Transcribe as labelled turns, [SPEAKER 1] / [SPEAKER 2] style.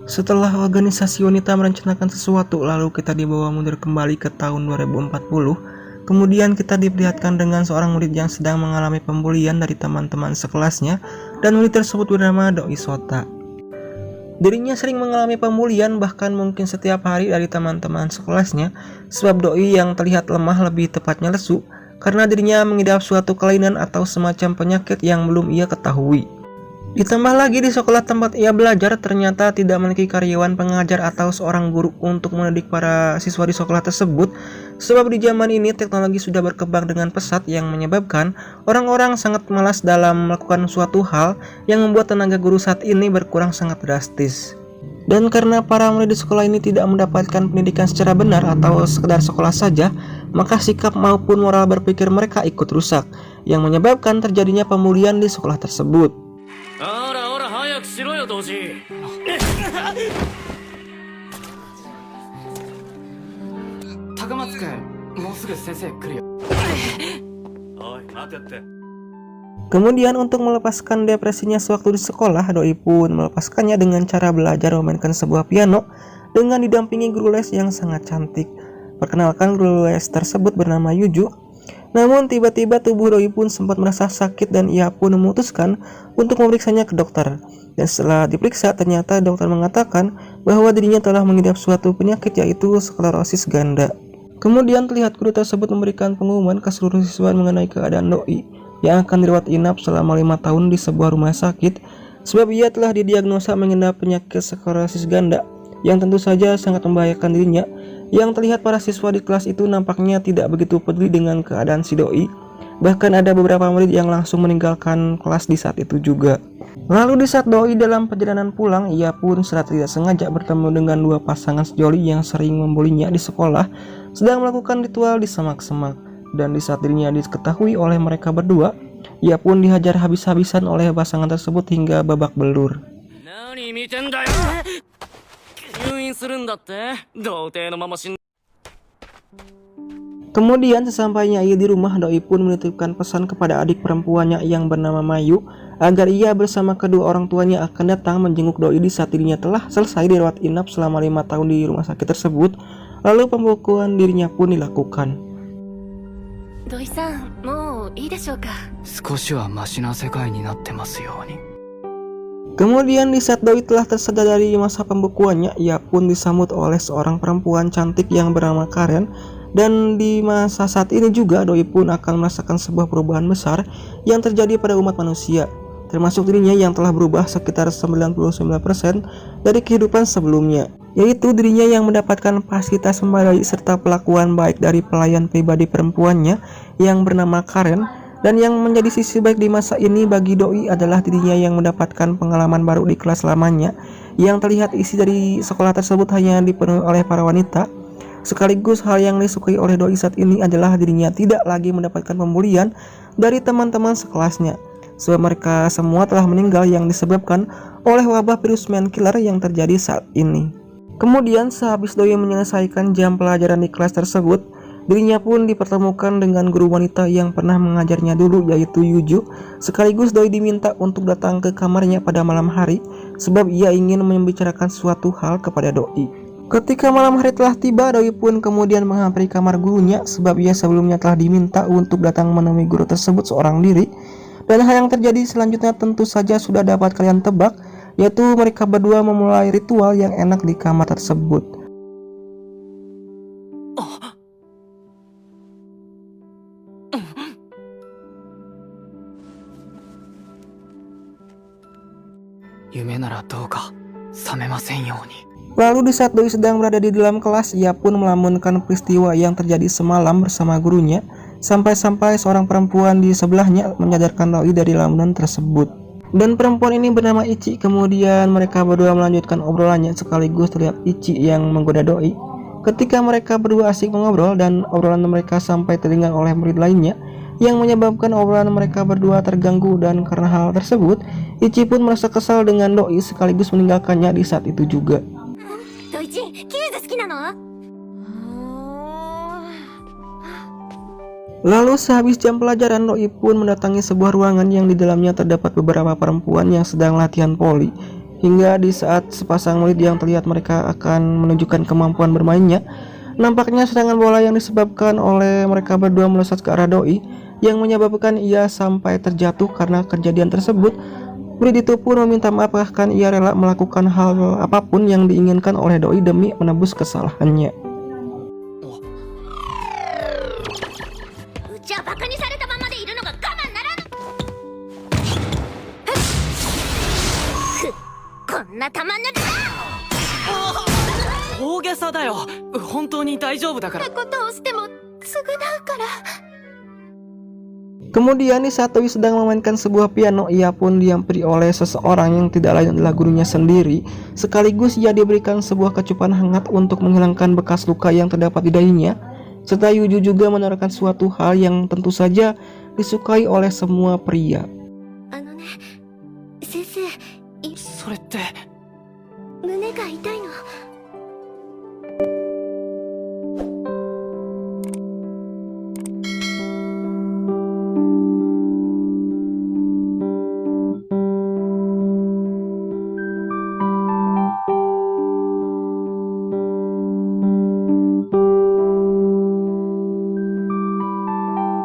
[SPEAKER 1] Setelah organisasi wanita merencanakan sesuatu, lalu kita dibawa mundur kembali ke tahun 2040. Kemudian kita diperlihatkan dengan seorang murid yang sedang mengalami pembulian dari teman-teman sekelasnya, dan murid tersebut bernama Doi Sota. Dirinya sering mengalami pembulian bahkan mungkin setiap hari dari teman-teman sekelasnya, sebab Doi yang terlihat lemah, lebih tepatnya lesu, karena dirinya mengidap suatu kelainan atau semacam penyakit yang belum ia ketahui. Ditambah lagi di sekolah tempat ia belajar ternyata tidak memiliki karyawan pengajar atau seorang guru untuk mendidik para siswa di sekolah tersebut, sebab di zaman ini teknologi sudah berkembang dengan pesat yang menyebabkan orang-orang sangat malas dalam melakukan suatu hal yang membuat tenaga guru saat ini berkurang sangat drastis. Dan karena para murid di sekolah ini tidak mendapatkan pendidikan secara benar atau sekedar sekolah saja, maka sikap maupun moral berpikir mereka ikut rusak, yang menyebabkan terjadinya pembulian di sekolah tersebut. Kemudian untuk melepaskan depresinya sewaktu di sekolah, Doi pun melepaskannya dengan cara belajar memainkan sebuah piano dengan didampingi guru les yang sangat cantik. Perkenalkan, guru les tersebut bernama Yuju. Namun tiba-tiba tubuh Doi pun sempat merasa sakit dan ia pun memutuskan untuk memeriksanya ke dokter. Dan setelah diperiksa, ternyata dokter mengatakan bahwa dirinya telah mengidap suatu penyakit, yaitu sklerosis ganda. Kemudian terlihat guru tersebut memberikan pengumuman ke seluruh siswa mengenai keadaan Doi yang akan dirawat inap selama 5 tahun di sebuah rumah sakit, sebab ia telah didiagnosa mengidap penyakit sklerosis ganda yang tentu saja sangat membahayakan dirinya. Yang terlihat para siswa di kelas itu nampaknya tidak begitu peduli dengan keadaan si Doi. Bahkan ada beberapa murid yang langsung meninggalkan kelas di saat itu juga. Lalu di saat Doi dalam perjalanan pulang, ia pun secara tidak sengaja bertemu dengan dua pasangan sejoli yang sering membulinya di sekolah, sedang melakukan ritual di semak-semak. Dan di saat dirinya diketahui oleh mereka berdua, ia pun dihajar habis-habisan oleh pasangan tersebut hingga babak belur. Kemudian sesampainya ia di rumah, Doi pun menitipkan pesan kepada adik perempuannya yang bernama Mayu agar ia bersama kedua orang tuanya akan datang menjenguk Doi di saat dirinya telah selesai dirawat inap selama 5 tahun di rumah sakit tersebut. Lalu pembekuan dirinya pun dilakukan.
[SPEAKER 2] Doi-san, mou ii deshou ka?
[SPEAKER 3] Skoshi wa mashi na sekai ni natte masu you ni.
[SPEAKER 1] Kemudian di saat Doi telah tersedar dari masa pembekuannya, ia pun disambut oleh seorang perempuan cantik yang bernama Karen. Dan di masa saat ini juga Doi pun akan merasakan sebuah perubahan besar yang terjadi pada umat manusia, termasuk dirinya yang telah berubah sekitar 99% dari kehidupan sebelumnya, yaitu dirinya yang mendapatkan fasilitas memadai serta perlakuan baik dari pelayan pribadi perempuannya yang bernama Karen. Dan yang menjadi sisi baik di masa ini bagi Doi adalah dirinya yang mendapatkan pengalaman baru di kelas lamanya, yang terlihat isi dari sekolah tersebut hanya dipenuhi oleh para wanita. Sekaligus hal yang disukai oleh Doi saat ini adalah dirinya tidak lagi mendapatkan pembulian dari teman-teman sekelasnya, sebab mereka semua telah meninggal yang disebabkan oleh wabah virus man killer yang terjadi saat ini. Kemudian sehabis Doi menyelesaikan jam pelajaran di kelas tersebut, dirinya pun dipertemukan dengan guru wanita yang pernah mengajarnya dulu, yaitu Yuju. Sekaligus Doi diminta untuk datang ke kamarnya pada malam hari, sebab ia ingin membicarakan suatu hal kepada Doi. Ketika malam hari telah tiba, Doi pun kemudian menghampiri kamar gurunya, sebab ia sebelumnya telah diminta untuk datang menemui guru tersebut seorang diri. Dan hal yang terjadi selanjutnya tentu saja sudah dapat kalian tebak, yaitu mereka berdua memulai ritual yang enak di kamar tersebut. Lalu di saat Doi sedang berada di dalam kelas, ia pun melamunkan peristiwa yang terjadi semalam bersama gurunya, sampai-sampai seorang perempuan di sebelahnya menyadarkan Doi dari lamunan tersebut. Dan perempuan ini bernama Ichi. Kemudian mereka berdua melanjutkan obrolannya, sekaligus terlihat Ichi yang menggoda Doi. Ketika mereka berdua asik mengobrol dan obrolan mereka sampai telinga oleh murid lainnya, yang menyebabkan obrolan mereka berdua terganggu. Dan karena hal tersebut, Ichi pun merasa kesal dengan Doi sekaligus meninggalkannya di saat itu juga.
[SPEAKER 2] Doichi, Kyuzu suki nano?
[SPEAKER 1] Lalu sehabis jam pelajaran, Doi pun mendatangi sebuah ruangan yang di dalamnya terdapat beberapa perempuan yang sedang latihan voli. Hingga di saat sepasang murid yang terlihat mereka akan menunjukkan kemampuan bermainnya, nampaknya serangan bola yang disebabkan oleh mereka berdua melesat ke arah doi yang menyebabkan ia sampai terjatuh. Karena kejadian tersebut, murid itu pun meminta maaf, bahkan ia rela melakukan hal apapun yang diinginkan oleh doi demi menebus kesalahannya.
[SPEAKER 2] うちはバカにされたままでいるのが我慢ならぬ。こんなたまんなく
[SPEAKER 3] 大げさだよ。本当に大丈夫だから。
[SPEAKER 2] なことをしても償うから。
[SPEAKER 1] Kemudian di saat Doi sedang memainkan sebuah piano, ia pun dihampiri oleh seseorang yang tidak lain adalah gurunya sendiri. Sekaligus ia diberikan sebuah kecupan hangat untuk menghilangkan bekas luka yang terdapat di dahinya. Serta Yuju juga menawarkan suatu hal yang tentu saja disukai oleh semua pria.
[SPEAKER 2] あのね、先生、
[SPEAKER 3] それって。
[SPEAKER 2] 胸が痛いの。